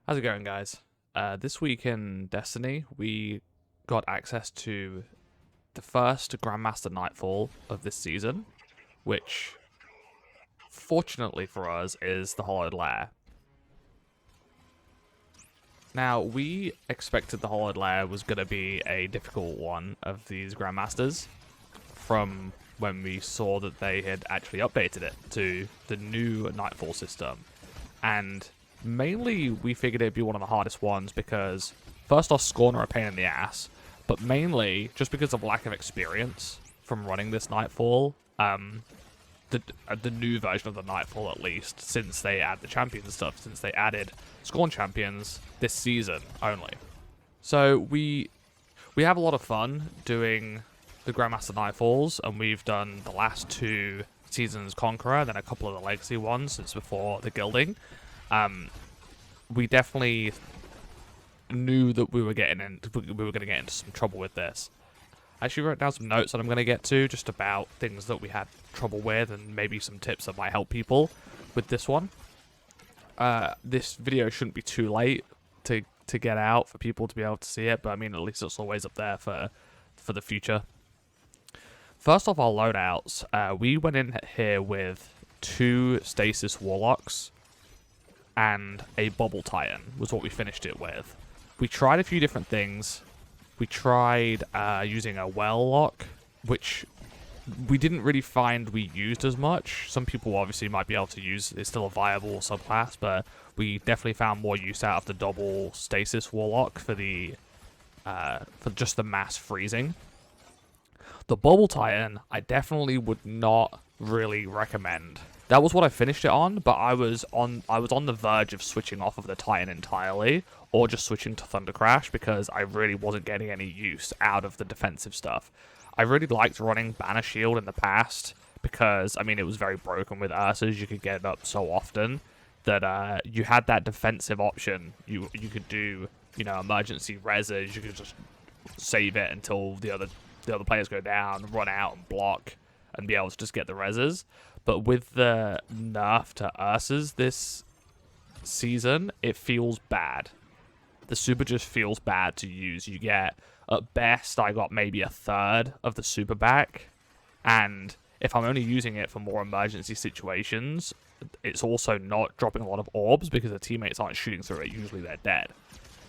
How's it going, guys? This week in Destiny, we got access to the first Grandmaster Nightfall of this season, which, fortunately for us, is the Hollowed Lair. Now, we expected the Hollowed Lair was going to be a difficult one of these Grandmasters from when we saw that they had actually updated it to the new Nightfall system. And mainly, we figured it'd be one of the hardest ones because, first off, Scorn are a pain in the ass, but mainly just because of lack of experience from running this Nightfall. The new version of the Nightfall, at least, since they add the champion stuff, since they added Scorn champions this season only. So we have a lot of fun doing the Grandmaster Nightfalls, and we've done the last two seasons Conqueror, then a couple of the legacy ones since before the gilding. We definitely knew that we were going to get into some trouble with this. I actually wrote down some notes that I'm going to get to, just about things that we had trouble with, and maybe some tips that might help people with this one. This video shouldn't be too late to get out for people to be able to see it, but I mean, at least it's always up there for the future. First off, our loadouts. We went in here with 2 Stasis Warlocks and a Bubble Titan was what we finished it with. We tried a few different things. We tried using a Well Lock, which we didn't really find we used as much. Some people obviously might be able to use, it's still a viable subclass, but we definitely found more use out of the double Stasis Warlock for just the mass freezing. The Bubble Titan, I definitely would not really recommend. That was what I finished it on, but I was on the verge of switching off of the Titan entirely, or just switching to Thunder Crash, because I really wasn't getting any use out of the defensive stuff. I really liked running Banner Shield in the past, because, I mean, it was very broken with Ursa's. You could get it up so often that you had that defensive option. You could do, emergency reses. You could just save it until the other players go down, run out and block, and be able to just get the reses. But with the nerf to Ursa's this season, it feels bad. The super just feels bad to use. You get, at best, I got maybe a third of the super back. And if I'm only using it for more emergency situations, it's also not dropping a lot of orbs because the teammates aren't shooting through it. Usually they're dead.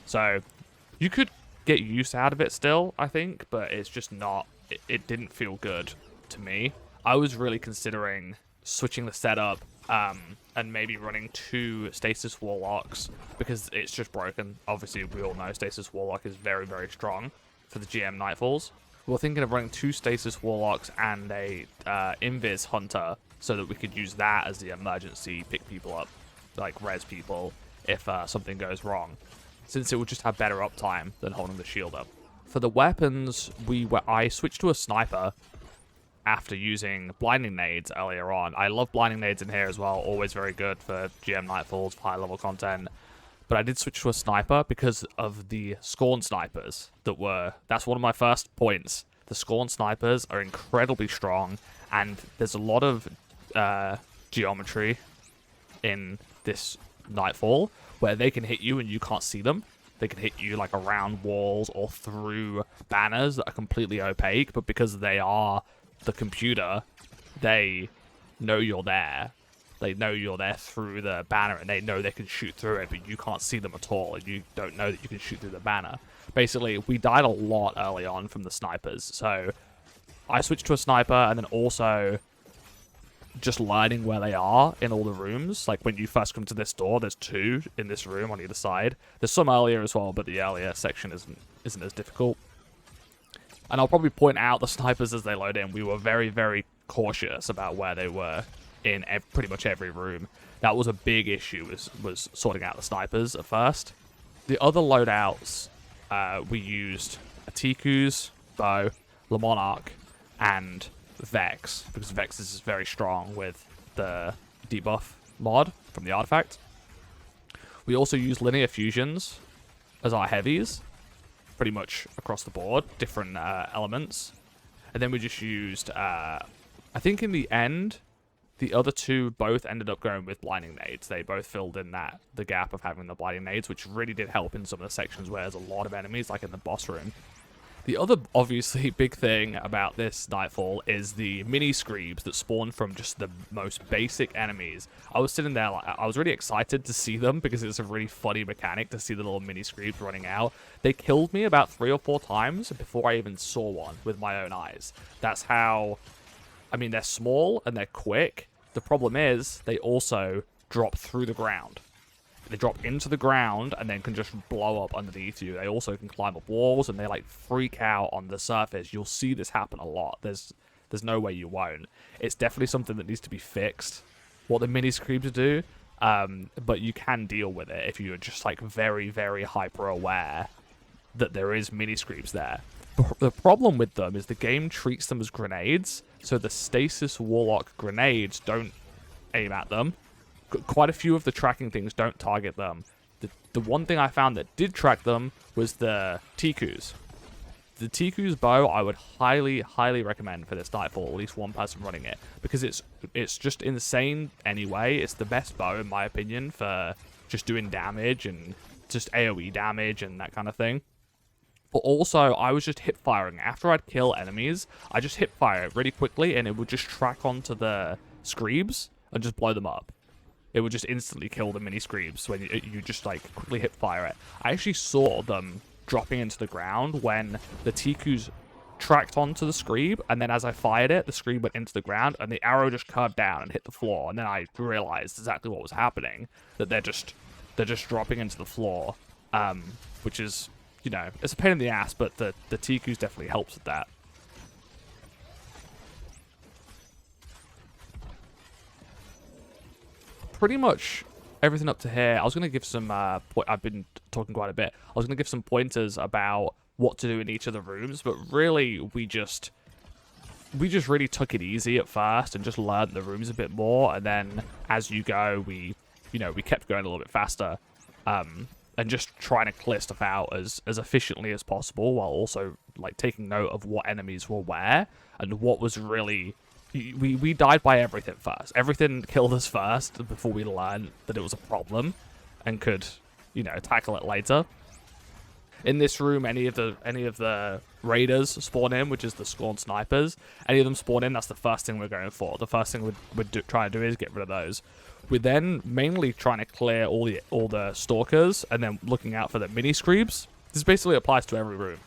So you could get use out of it still, I think, but it's just not, it didn't feel good to me. I was really considering switching the setup and maybe running 2 Stasis Warlocks because it's just broken. Obviously, we all know Stasis Warlock is very, very strong for the GM Nightfalls. We were thinking of running 2 Stasis Warlocks and a Invis Hunter so that we could use that as the emergency pick people up, like res people, if something goes wrong, since it would just have better uptime than holding the shield up. For the weapons, I switched to a sniper after using blinding nades earlier on. I love blinding nades in here as well, always very good for GM Nightfalls, high level content. But I did switch to a sniper because of the Scorn snipers that's one of my first points. The Scorn snipers are incredibly strong, and there's a lot of geometry in this Nightfall where they can hit you and you can't see them. They can hit you like around walls or through banners that are completely opaque, but because they are the computer, they know you're there. They know you're there through the banner, and they know they can shoot through it, but you can't see them at all, and you don't know that you can shoot through the banner. Basically, we died a lot early on from the snipers, so I switched to a sniper, and then also just learning where they are in all the rooms. Like, when you first come to this door, there's 2 in this room on either side. There's some earlier as well, but the earlier section isn't as difficult. And I'll probably point out the snipers as they load in. We were very, very cautious about where they were in pretty much every room. That was a big issue, was sorting out the snipers at first. The other loadouts, we used a Tiku's bow, Le Monarch, and Vex, because Vex is very strong with the debuff mod from the artifact. We also used linear fusions as our heavies, pretty much across the board, different elements. And then we just used, I think in the end, The other two both ended up going with blinding nades. They both filled in the gap of having the blinding nades, which really did help in some of the sections where there's a lot of enemies, like in the boss room. The other, obviously, big thing about this Nightfall is the mini screebs that spawn from just the most basic enemies. I was sitting there, like, I was really excited to see them because it's a really funny mechanic to see the little mini screebs running out. They killed me about 3 or 4 times before I even saw one with my own eyes. That's how, I mean, they're small and they're quick. The problem is they also drop through the ground. They drop into the ground and then can just blow up underneath you. They also can climb up walls and they like freak out on the surface. You'll see this happen a lot. There's no way you won't. It's definitely something that needs to be fixed, what the mini screebs do. But you can deal with it if you're just like very, very hyper aware that there is mini screebs there. The problem with them is the game treats them as grenades, so the stasis warlock grenades don't aim at them. Quite a few of the tracking things don't target them. The one thing I found that did track them was the Tikus. The Tiku's bow I would highly, highly recommend for this Nightfall, at least one person running it, because it's just insane anyway. It's the best bow, in my opinion, for just doing damage and just AoE damage and that kind of thing. But also, I was just hip firing. After I'd kill enemies, I just hip fire it really quickly and it would just track onto the screebs and just blow them up. It would just instantly kill the mini screebs when you just like quickly hip fire it. I actually saw them dropping into the ground when the Tikus tracked onto the screeb, and then as I fired it, the screeb went into the ground and the arrow just curved down and hit the floor. And then I realized exactly what was happening, that they're just dropping into the floor, which is, you know, it's a pain in the ass, but the Tikus definitely helps with that. Pretty much everything up to here. I was going to give some, I've been talking quite a bit. I was going to give some pointers about what to do in each of the rooms, but really we just really took it easy at first and just learned the rooms a bit more. And then as you go, we kept going a little bit faster, and just trying to clear stuff out as efficiently as possible, while also like taking note of what enemies were where and what was really. We died by everything first. Everything killed us first before we learned that it was a problem and could, you know, tackle it later. In this room, any of the raiders spawn in, which is the Scorn snipers. Any of them spawn in, that's the first thing we're going for. The first thing we're trying to do is get rid of those. We're then mainly trying to clear all the stalkers and then looking out for the mini screebs. This basically applies to every room.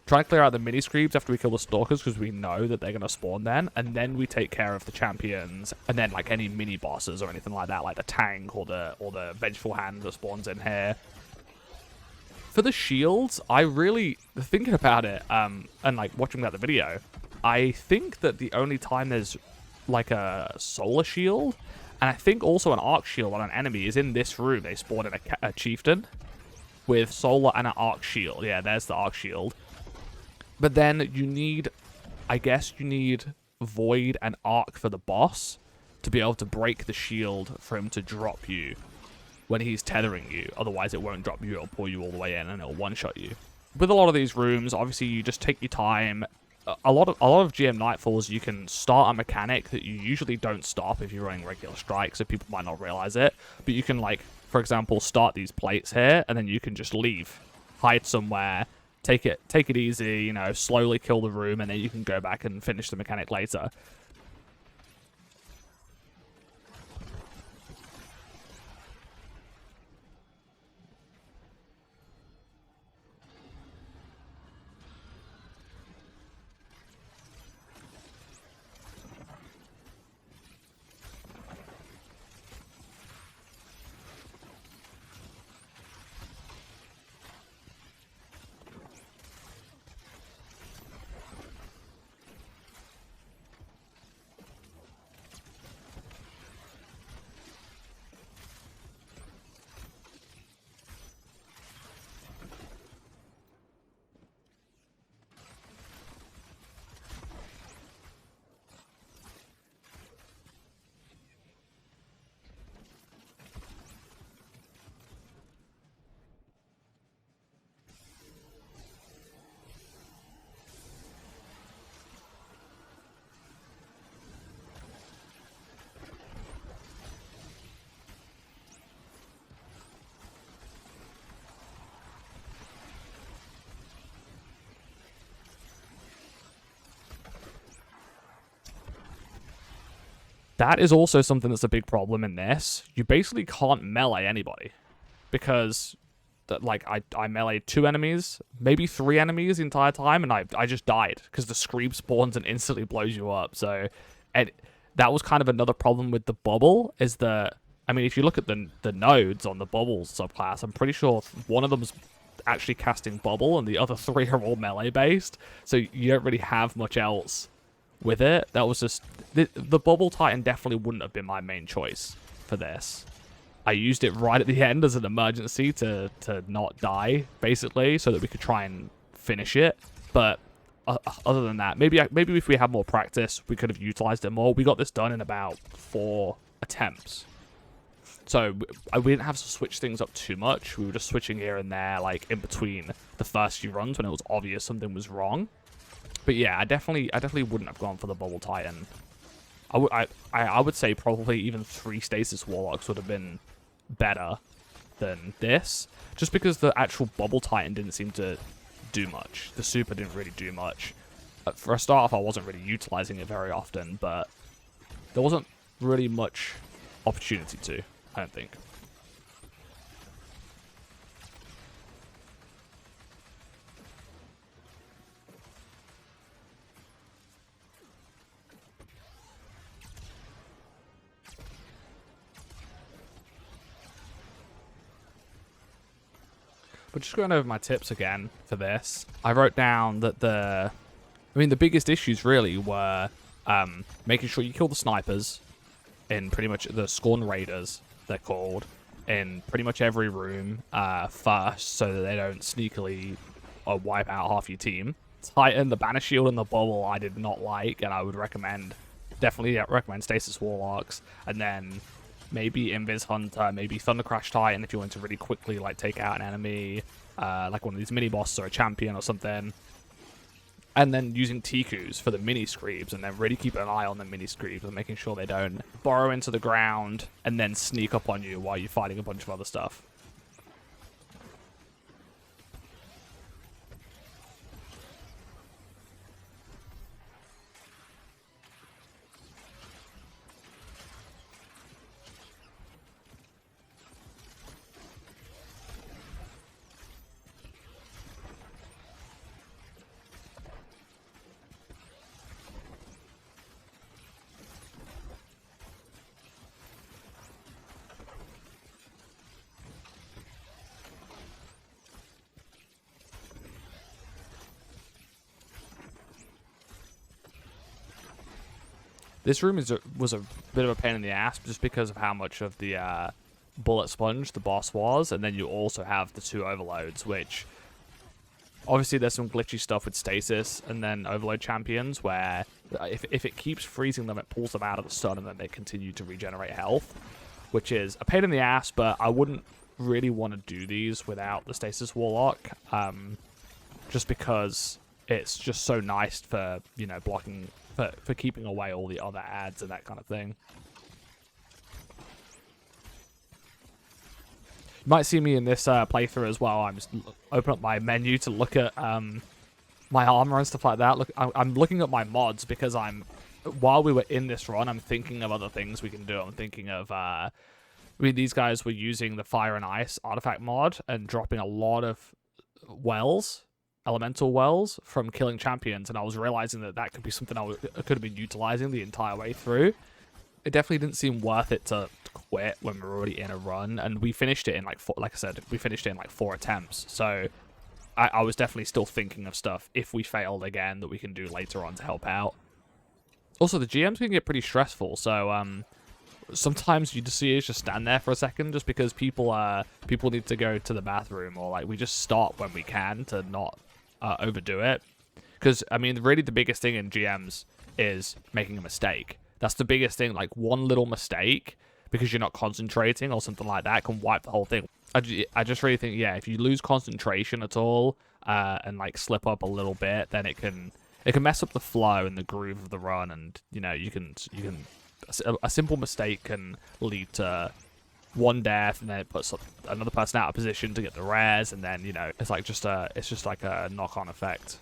Try and clear out the mini screebs after we kill the stalkers because we know that they're going to spawn then, and then we take care of the champions, and then like any mini bosses or anything like that, like the tank or the vengeful hand that spawns in here. For the shields, I really, thinking about it, and like watching that the video, I think that the only time there's like a solar shield, and I think also an arc shield on an enemy is in this room. They spawn in a chieftain with solar and an arc shield. Yeah, there's the arc shield. But then you need, I guess you need Void and Arc for the boss to be able to break the shield for him to drop you when he's tethering you. Otherwise it won't drop you, it'll pull you all the way in and it'll one-shot you. With a lot of these rooms, obviously you just take your time. A lot of GM Nightfalls, you can start a mechanic that you usually don't stop if you're running regular strikes, so people might not realize it. But you can, like, for example, start these plates here, and then you can just leave, hide somewhere, take it easy, you know, slowly kill the room, and then you can go back and finish the mechanic later. That is also something that's a big problem in this. You basically can't melee anybody because like I meleeed 2 enemies, maybe 3 enemies the entire time, and I just died because the scream spawns and instantly blows you up. So that was kind of another problem with the bubble, is that, I mean, if you look at the nodes on the bubble subclass, I'm pretty sure one of them's actually casting bubble and the other 3 are all melee based, so you don't really have much else with it. That was just the bubble titan definitely wouldn't have been my main choice for this. I used it right at the end as an emergency to not die, basically, so that we could try and finish it. But other than that, maybe if we had more practice, we could have utilized it more. We got this done in about 4 attempts. So we didn't have to switch things up too much. We were just switching here and there, like in between the first few runs when it was obvious something was wrong. But yeah, I definitely wouldn't have gone for the bubble titan. I would say probably even 3 stasis warlocks would have been better than this, just because the actual bubble titan didn't seem to do much. The super didn't really do much. For a start off, I wasn't really utilizing it very often, but there wasn't really much opportunity to, I don't think. But just going over my tips again for this, I wrote down that the biggest issues really were making sure you kill the snipers in pretty much the Scorn Raiders, they're called, in pretty much every room first, so that they don't sneakily wipe out half your team. Titan, the Banner Shield, and the Bubble I did not like, and I would definitely recommend Stasis Warlocks, and then maybe Invis Hunter, maybe Thunder Crash Titan if you want to really quickly like take out an enemy, like one of these mini bosses or a champion or something. And then using Tikus for the mini screeps, and then really keep an eye on the mini screeps and making sure they don't burrow into the ground and then sneak up on you while you're fighting a bunch of other stuff. This room was a bit of a pain in the ass just because of how much of the bullet sponge the boss was, and then you also have the 2 overloads, which obviously there's some glitchy stuff with stasis and then overload champions where if it keeps freezing them, it pulls them out of the sun and then they continue to regenerate health, which is a pain in the ass, but I wouldn't really want to do these without the stasis warlock, just because it's just so nice for, you know, blocking, for keeping away all the other ads and that kind of thing. You might see me in this playthrough as well. I'm just open up my menu to look at my armor and stuff like that. Look, I'm looking at my mods because while we were in this run, I'm thinking of other things we can do. I'm thinking of, these guys were using the Fire and Ice artifact mod and dropping a lot of wells, elemental wells, from killing champions, and I was realizing that could be something I could have been utilizing the entire way through. It definitely didn't seem worth it to quit when we were already in a run, and we finished it in like like I said, we finished it in like 4 attempts, so I was definitely still thinking of stuff if we failed again that we can do later on to help out. Also, the GMs can get pretty stressful, so sometimes you just see us just stand there for a second just because people need to go to the bathroom, or like we just stop when we can to not overdo it. Because, I mean, really the biggest thing in GMs is making a mistake. That's the biggest thing. Like, one little mistake, because you're not concentrating or something like that, can wipe the whole thing. I just really think, yeah, if you lose concentration at all and, like, slip up a little bit, then it can mess up the flow and the groove of the run, and, you know, a simple mistake can lead to one death, and then it puts another person out of position to get the rares, and then, you know, it's just like a knock-on effect.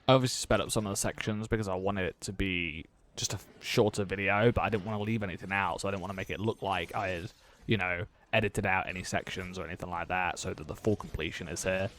I obviously sped up some of the sections because I wanted it to be just a shorter video, but I didn't want to leave anything out, so I didn't want to make it look like I had, you know, edited out any sections or anything like that, so that the full completion is here.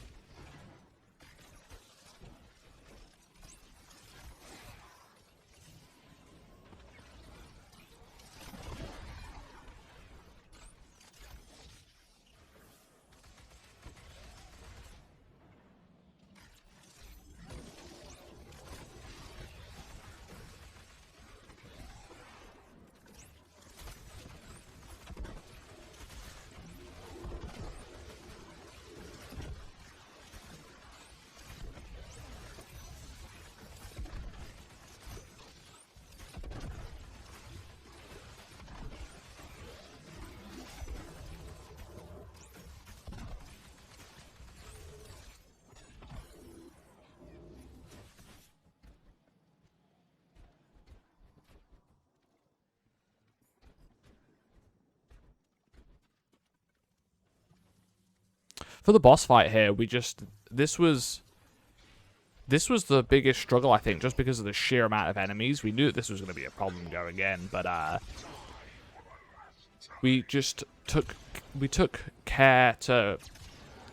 For the boss fight here, this was the biggest struggle, I think, just because of the sheer amount of enemies. We knew that this was going to be a problem going in, but we took care to,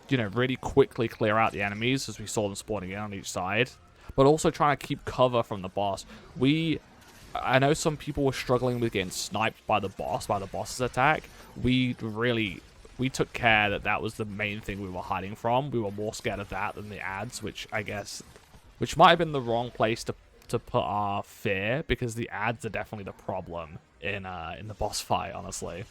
you know, really quickly clear out the enemies as we saw them spawning in on each side, but also trying to keep cover from the boss. I know some people were struggling with getting sniped by the boss's attack. We took care that that was the main thing we were hiding from. We were more scared of that than the ads, which might have been the wrong place to put our fear, because the ads are definitely the problem in the boss fight, honestly.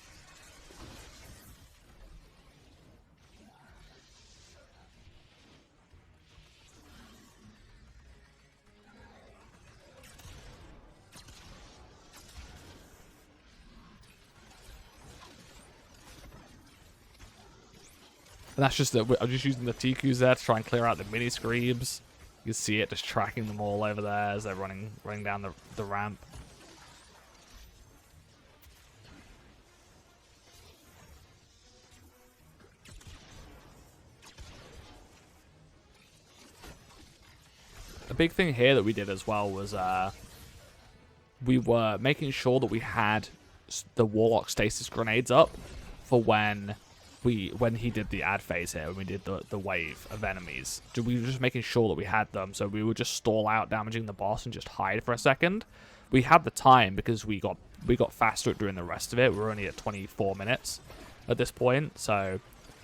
And that's just that I'm just using the TQs there to try and clear out the mini screams. You can see it just tracking them all over there as they're running down the ramp. A big thing here that we did as well was we were making sure that we had the Warlock stasis grenades up for when he did the ad phase here, when we did the wave of enemies. We were just making sure that we had them, so we would just stall out damaging the boss and just hide for a second. We had the time because we got faster at doing the rest of it. We were only at 24 minutes at this point, so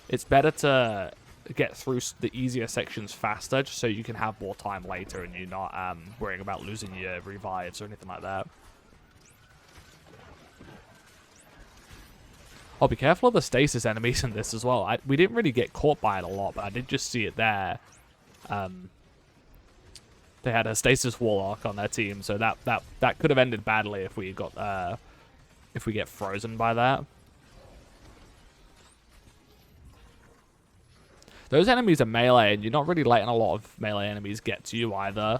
it's better to get through the easier sections faster, just so you can have more time later and you're not worrying about losing your revives or anything like that. Oh, be careful of the stasis enemies in this as well. We didn't really get caught by it a lot, but I did just see it there. They had a stasis warlock on their team, so that could have ended badly if we get frozen by that. Those enemies are melee, and you're not really letting a lot of melee enemies get to you either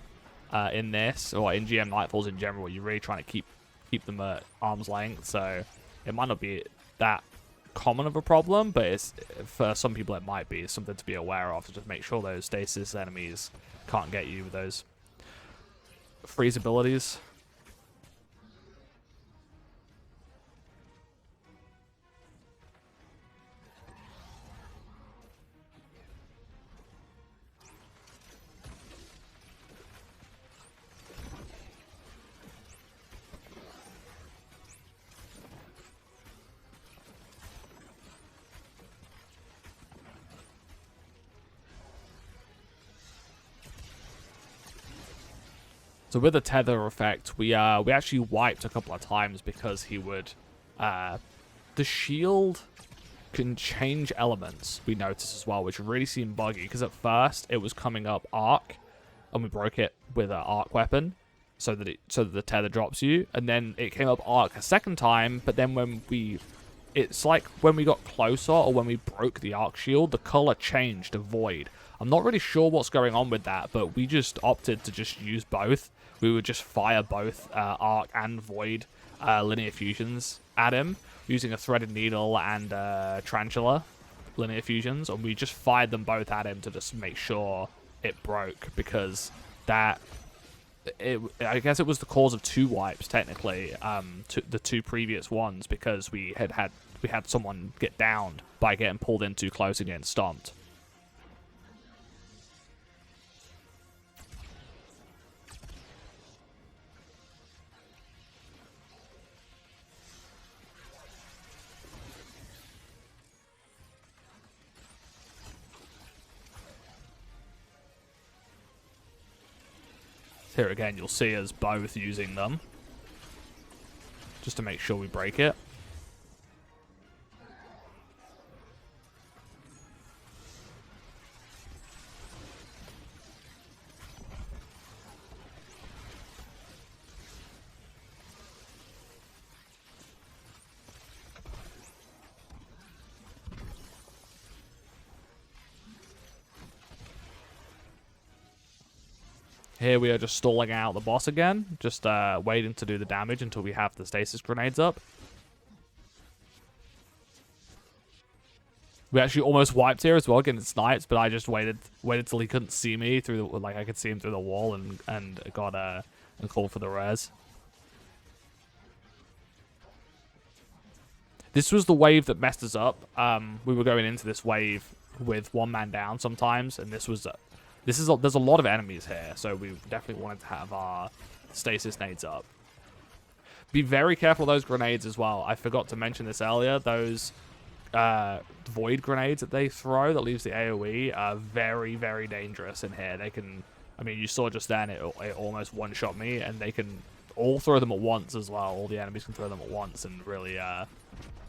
in this, or in GM Nightfalls in general. You're really trying to keep them at arm's length, so it might not be that common of a problem, but for some people it might be. It's something to be aware of, to just make sure those stasis enemies can't get you with those freeze abilities. So with the tether effect, we actually wiped a couple of times because he would... the shield can change elements, we noticed as well, which really seemed buggy, because at first it was coming up arc, and we broke it with an arc weapon, so that the tether drops you, and then it came up arc a second time, but then it's like when we got closer, or when we broke the arc shield, the color changed to void. I'm not really sure what's going on with that, but we just opted to just use both. We would just fire both arc and void linear fusions at him, using a threaded needle and tarantula linear fusions, and we just fired them both at him to just make sure it broke, because that I guess it was the cause of 2 wipes technically, the 2 previous ones, because we had someone get downed by getting pulled in too close and getting stomped. Here again, you'll see us both using them, just to make sure we break it. Here we are just stalling out the boss again, just waiting to do the damage until we have the stasis grenades up. We actually almost wiped here as well, getting snipes, but I just waited till he couldn't see me through the, like I could see him through the wall, and got and called for the res. This was the wave that messed us up. We were going into this wave with 1 man down sometimes, and there's a lot of enemies here, so we definitely wanted to have our stasis nades up. Be very careful of those grenades as well. I forgot to mention this earlier. Those void grenades that they throw that leaves the AoE are very, very dangerous in here. They can, I mean, you saw just then it almost one-shot me, and they can all throw them at once as well. All the enemies can throw them at once and really,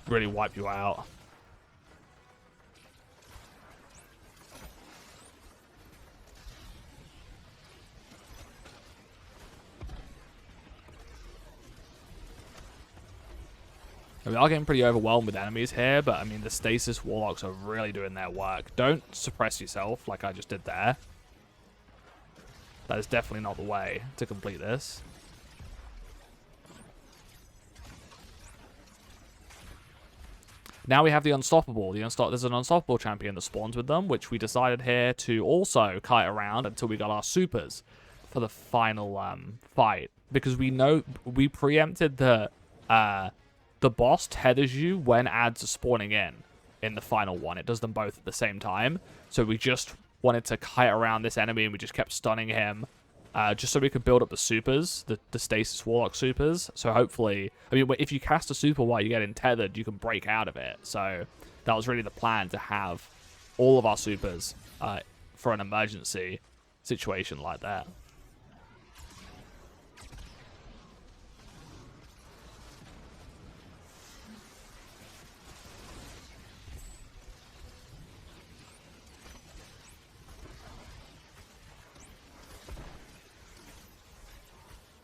really wipe you out. We are getting pretty overwhelmed with enemies here, but I mean, the stasis warlocks are really doing their work. Don't suppress yourself like I just did there. That is definitely not the way to complete this. Now we have the Unstoppable. There's an Unstoppable champion that spawns with them, which we decided here to also kite around until we got our supers for the final fight. Because we preempted the boss tethers you when ads are spawning in the final one. It does them both at the same time. So we just wanted to kite around this enemy, and we just kept stunning him, just so we could build up the supers, the stasis warlock supers. So hopefully, I mean, if you cast a super while you're getting tethered, you can break out of it. So that was really the plan, to have all of our supers for an emergency situation like that.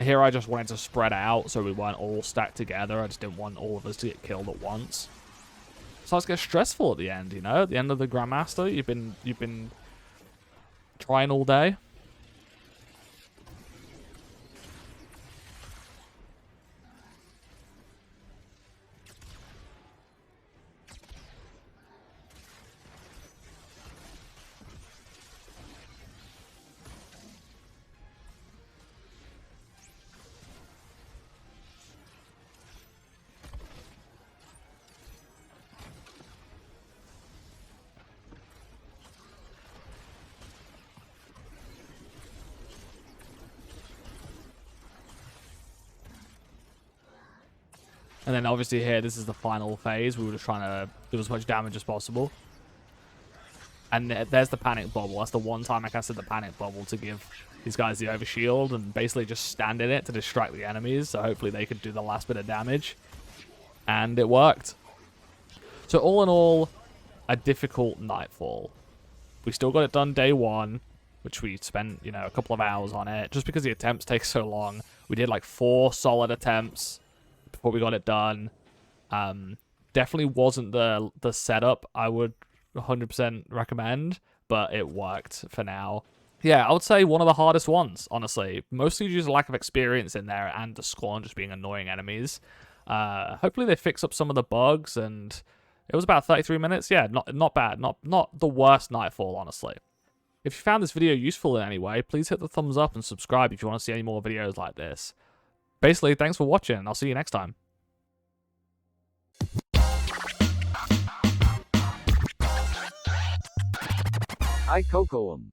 Here I just wanted to spread out so we weren't all stacked together. I just didn't want all of us to get killed at once. So it gets stressful at the end, you know? At the end of the Grandmaster, you've been trying all day. And then obviously here, this is the final phase. We were just trying to do as much damage as possible. And there's the panic bubble. That's the one time I casted the panic bubble to give these guys the overshield and basically just stand in it to distract the enemies. So hopefully they could do the last bit of damage. And it worked. So all in all, a difficult Nightfall. We still got it done day 1, which we spent, you know, a couple of hours on it. Just because the attempts take so long. We did like 4 solid attempts before we got it done. Definitely wasn't the setup I would 100% recommend, but it worked for now. Yeah, I would say one of the hardest ones, honestly. Mostly due to lack of experience in there and the Scorn just being annoying enemies. Hopefully they fix up some of the bugs, and it was about 33 minutes. Yeah, not bad. Not the worst Nightfall, honestly. If you found this video useful in any way, please hit the thumbs up and subscribe if you want to see any more videos like this. Basically, thanks for watching, I'll see you next time. iKokoum.